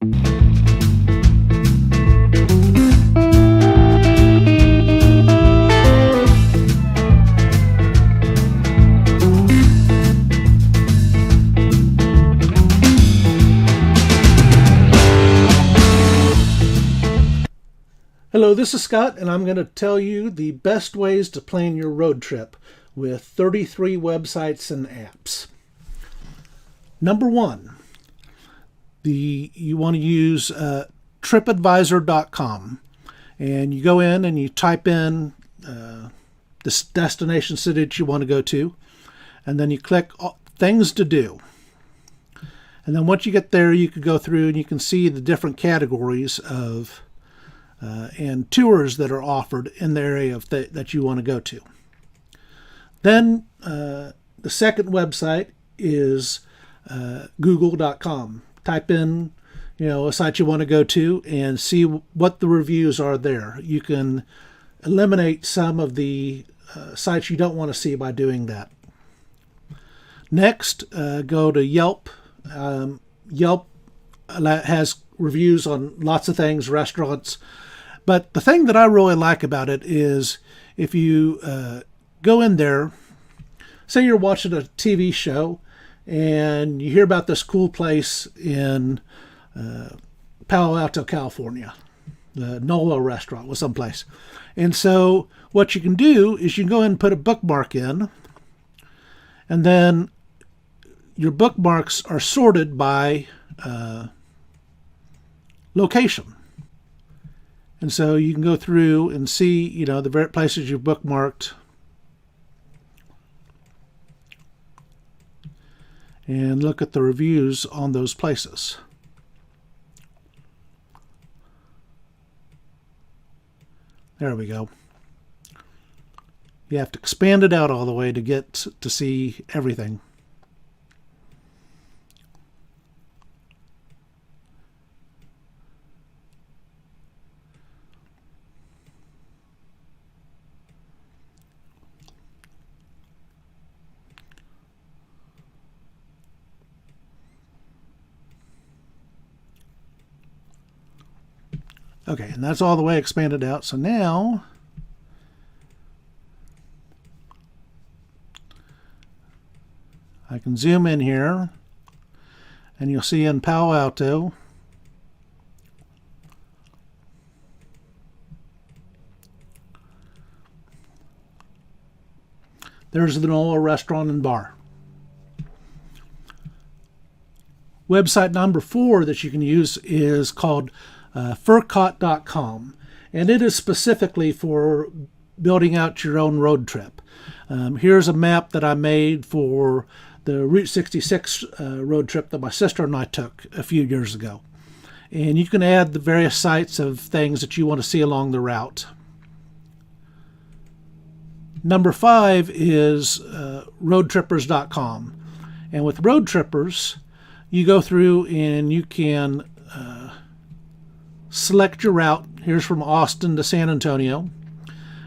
Hello, this is Scott, and I'm going to tell you the best ways to plan your road trip with 33 websites and apps. Number one, you want to use tripadvisor.com, and you go in and you type in this destination city that you want to go to, and then you click things to do. And then once you get there, you can go through and you can see the different categories of and tours that are offered in the area that you want to go to. Then the second website is google.com. Type in a site you want to go to and see what the reviews are there. You can eliminate some of the sites you don't want to see by doing that. Next, go to Yelp. Yelp has reviews on lots of things, restaurants. But the thing that I really like about it is if you go in there, say you're watching a TV show and you hear about this cool place in Palo Alto, California, the NOLA restaurant was someplace. And so what you can do is you can go ahead and put a bookmark in, and then your bookmarks are sorted by location. And so you can go through and see, the very places you've bookmarked. And look at the reviews on those places. There we go. You have to expand it out all the way to get to see everything. Okay, and that's all the way expanded out. So now I can zoom in here, and you'll see in Palo Alto there's the NOLA restaurant and bar. Website number 4 that you can use is called furcot.com, and it is specifically for building out your own road trip. Here's a map that I made for the Route 66 road trip that my sister and I took a few years ago. And you can add the various sites of things that you want to see along the route. Number 5 is roadtrippers.com. And with Road Trippers, you go through and you can select your route. Here's from Austin to San Antonio.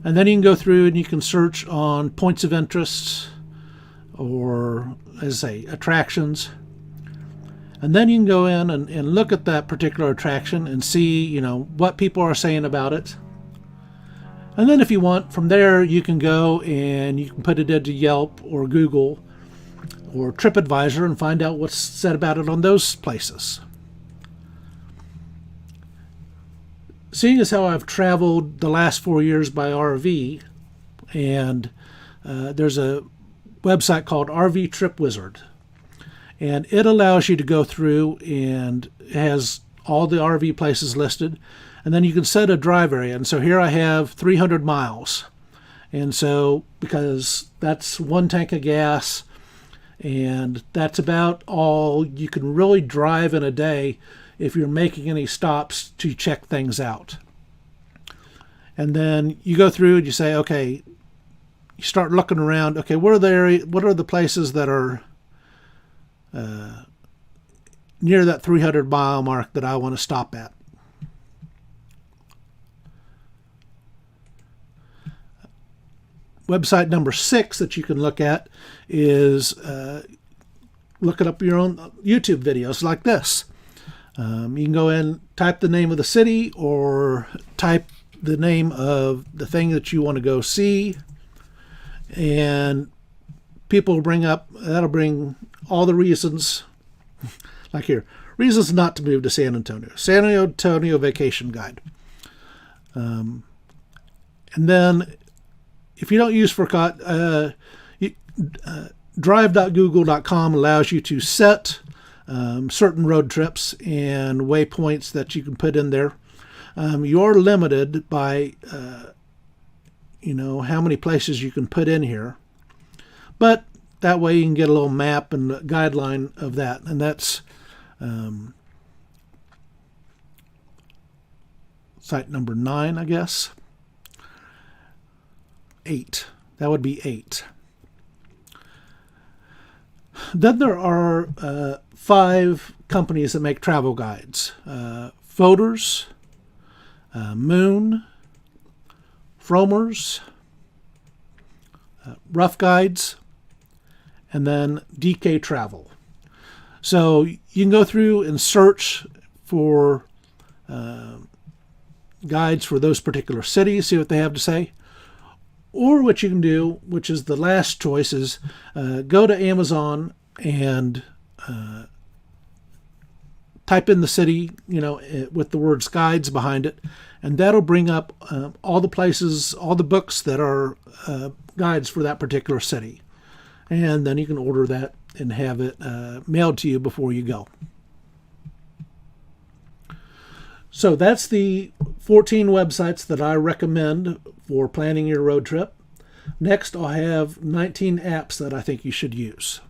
And then you can go through and you can search on points of interest or, as I say, attractions. And then you can go in and look at that particular attraction and see, what people are saying about it. And then if you want, from there, you can go and you can put it into Yelp or Google or TripAdvisor and find out what's said about it on those places. Seeing as how I've traveled the last 4 years by RV, and there's a website called RV Trip Wizard, and it allows you to go through and it has all the RV places listed, and then you can set a drive area. And so here I have 300 miles, and so because that's one tank of gas, and that's about all you can really drive in a day if you're making any stops to check things out. And then you go through and you say, okay, you start looking around. Okay, what are the places that are near that 300 mile mark that I want to stop at? Website number 6 that you can look at is looking up your own YouTube videos like this. You can go in, type the name of the city, or type the name of the thing that you want to go see, and people will bring up, that'll bring all the reasons, like here, reasons not to move to San Antonio. San Antonio Vacation Guide. And then if you don't use Forcot, drive.google.com allows you to set certain road trips and waypoints that you can put in there. You're limited by, how many places you can put in here. But that way you can get a little map and guideline of that. And that's site number 9, I guess. 8. That would be 8. Then there are 5 companies that make travel guides. Fodors, Moon, Fromers, Rough Guides, and then DK Travel. So you can go through and search for guides for those particular cities, see what they have to say. Or what you can do, which is the last choice, is go to Amazon and type in the city, with the words guides behind it, and that'll bring up all the places, all the books that are guides for that particular city. And then you can order that and have it mailed to you before you go. So that's the 14 websites that I recommend for planning your road trip. Next, I'll have 19 apps that I think you should use.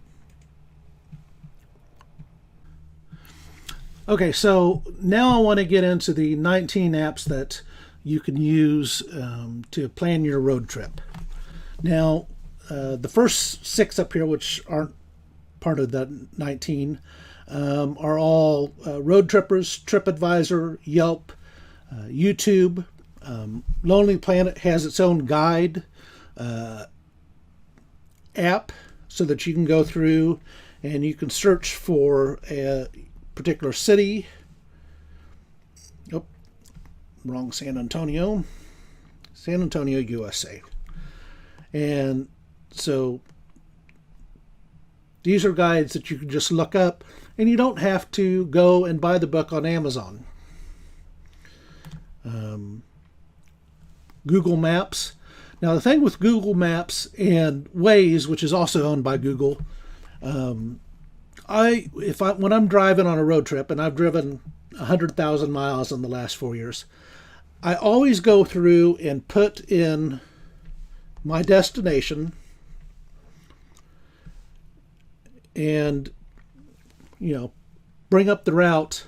Okay, so now I want to get into the 19 apps that you can use to plan your road trip. Now, the first 6 up here, which aren't part of the 19, are all Road Trippers, TripAdvisor, Yelp, YouTube. Lonely Planet has its own guide app so that you can go through and you can search for a particular city. Oh, wrong San Antonio, USA. And so these are guides that you can just look up, and you don't have to go and buy the book on Amazon. Google Maps. Now the thing with Google Maps and Waze, which is also owned by Google, when I'm driving on a road trip, and I've driven 100,000 miles in the last 4 years, I always go through and put in my destination and bring up the route,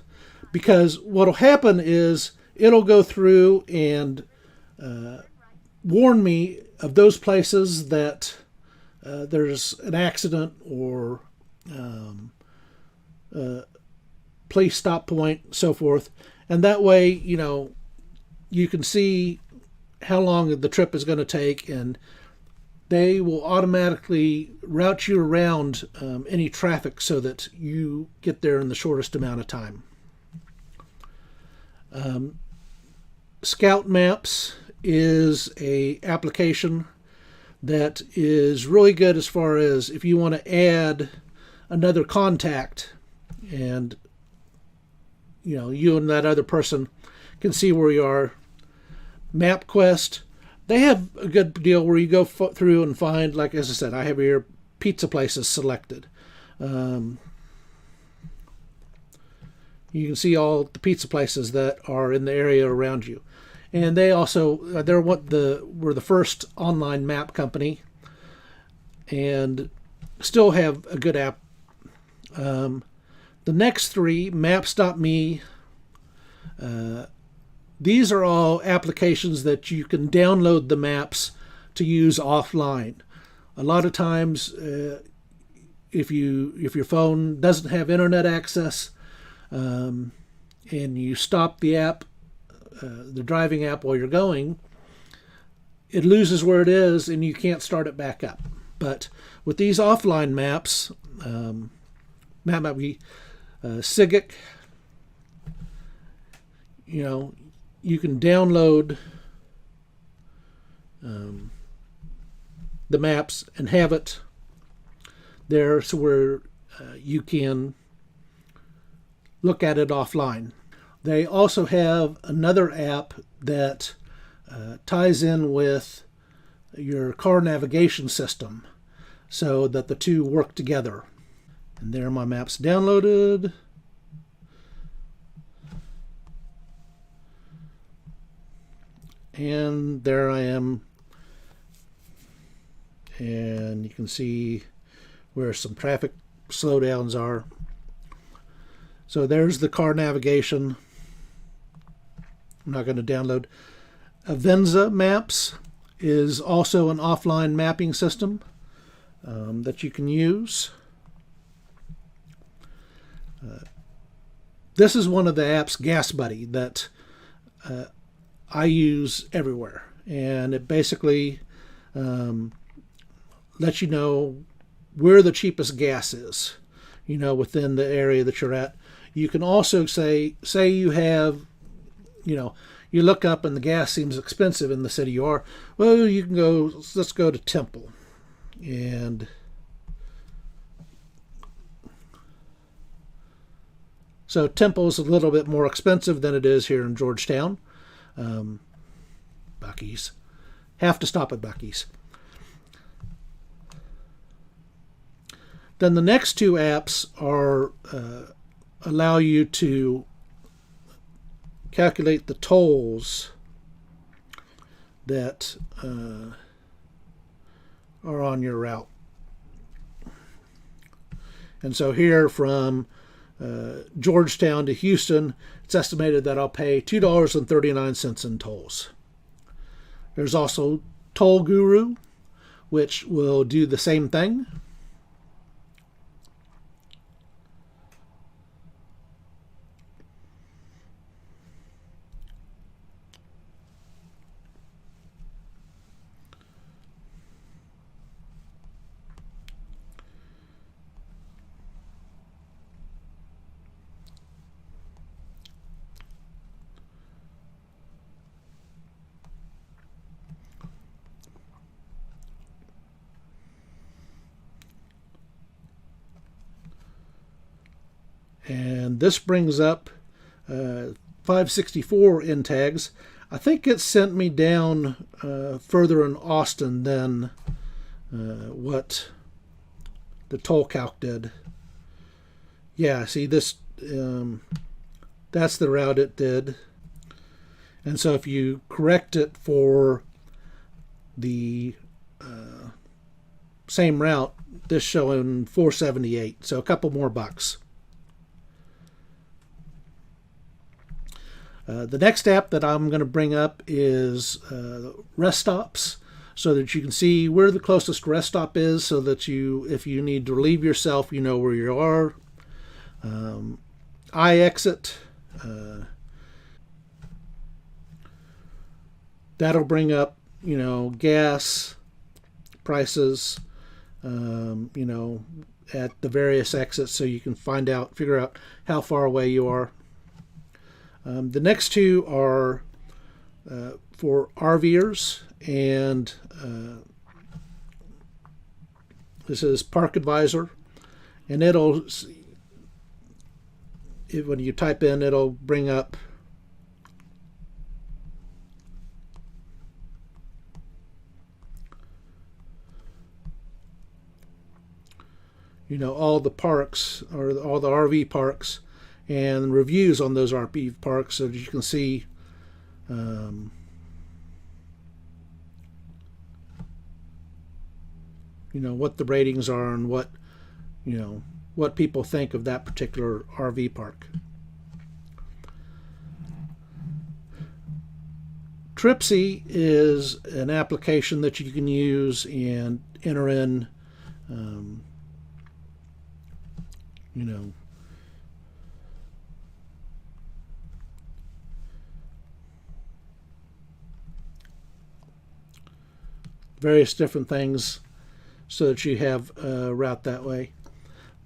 because what'll happen is it'll go through and warn me of those places that there's an accident or police stop point, so forth, and that way you can see how long the trip is going to take, and they will automatically route you around any traffic so that you get there in the shortest amount of time. Scout Maps is a application that is really good as far as if you want to add another contact, and you and that other person can see where you are. Mapquest, they have a good deal where you go through and find, like as I said, I have here pizza places selected. You can see all the pizza places that are in the area around you. And they also, we're the first online map company and still have a good app. The next 3, Maps.me, these are all applications that you can download the maps to use offline. A lot of times, if your phone doesn't have internet access, and you stop the app, the driving app, while you're going, it loses where it is and you can't start it back up. But with these offline maps, Sygic, you know, you can download the maps and have it there so where you can look at it offline. They also have another app that ties in with your car navigation system so that the two work together. And there my maps downloaded. And there I am. And you can see where some traffic slowdowns are. So there's the car navigation. I'm not going to download. Avenza Maps is also an offline mapping system that you can use. This is one of the apps, Gasbuddy, that I use everywhere. And it basically lets you know where the cheapest gas is, you know, within the area that you're at. You can also say you have, you know, you look up and the gas seems expensive in the city you are. Well, you can go, let's go to Temple. And so Temple's a little bit more expensive than it is here in Georgetown. Buc-ee's. Have to stop at Buc-ee's. Then the next two apps are allow you to calculate the tolls that are on your route. And so here from Georgetown to Houston, it's estimated that I'll pay $2.39 in tolls. There's also Toll Guru, which will do the same thing. And this brings up 564 in tags. I think it sent me down further in Austin than what the toll calc did. Yeah, see this, that's the route it did. And so if you correct it for the same route, this showing 478, so a couple more bucks. The next app that I'm going to bring up is rest stops, so that you can see where the closest rest stop is, so that you, if you need to relieve yourself, you know where you are. iExit, that'll bring up, you know, gas prices, you know, at the various exits, so you can figure out how far away you are. The next two are for RVers, and this is Park Advisor, and when you type in, it'll bring up you know, all the parks, or all the RV parks, and reviews on those RV parks, so that you can see you know, what the ratings are and what, you know, what people think of that particular RV park. Tripsy is an application that you can use and enter in you know, various different things, so that you have a route that way.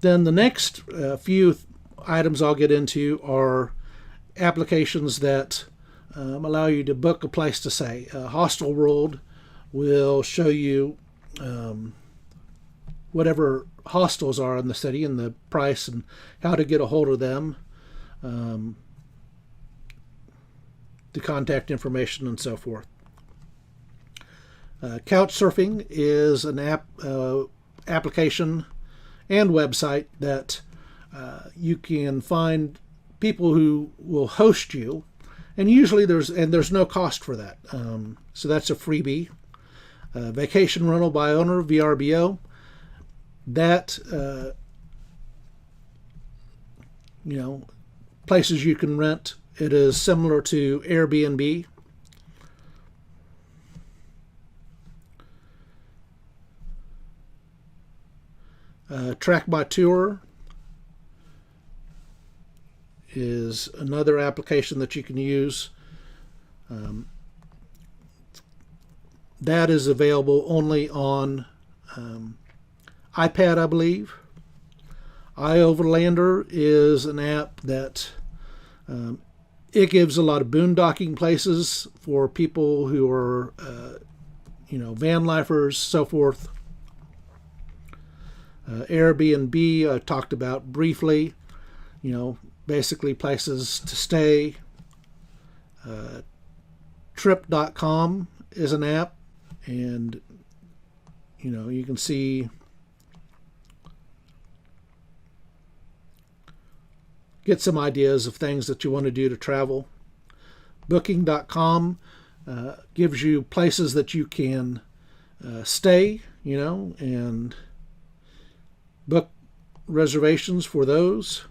Then the next few items I'll get into are applications that allow you to book a place to stay. Hostelworld will show you whatever hostels are in the city and the price and how to get a hold of them, the contact information and so forth. Couchsurfing is an application and website that you can find people who will host you, and usually there's no cost for that. So that's a freebie. Vacation rental by owner, VRBO. That places you can rent. It is similar to AirBNB. Track by Tour is another application that you can use. That is available only on iPad, I believe. iOverlander is an app that it gives a lot of boondocking places for people who are van lifers, so forth. AirBNB I talked about briefly, basically places to stay. Trip.com is an app, and you can see, get some ideas of things that you want to do to travel. Booking.com gives you places that you can stay, and book reservations for those.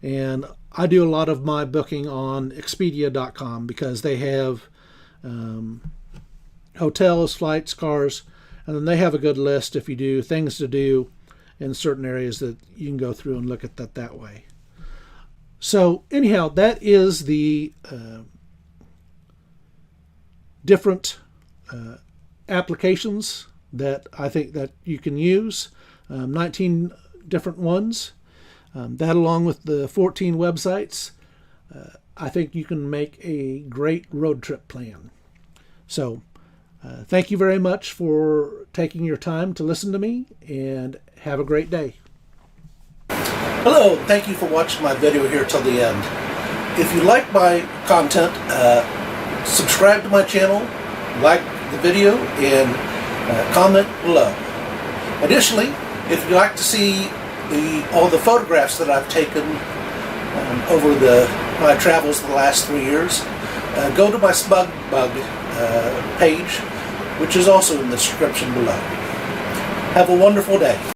And I do a lot of my booking on Expedia.com because they have hotels, flights, cars, and then they have a good list if you do things to do in certain areas that you can go through and look at that way. So anyhow, that is the different applications that I think that you can use. 19 different ones. That, along with the 14 websites, I think you can make a great road trip plan. So thank you very much for taking your time to listen to me, and have a great day. Hello, thank you for watching my video here till the end. If you like my content, subscribe to my channel, like the video, and comment below. Additionally, if you'd like to see all the photographs that I've taken over my travels the last 3 years, go to my Smug Bug page, which is also in the description below. Have a wonderful day.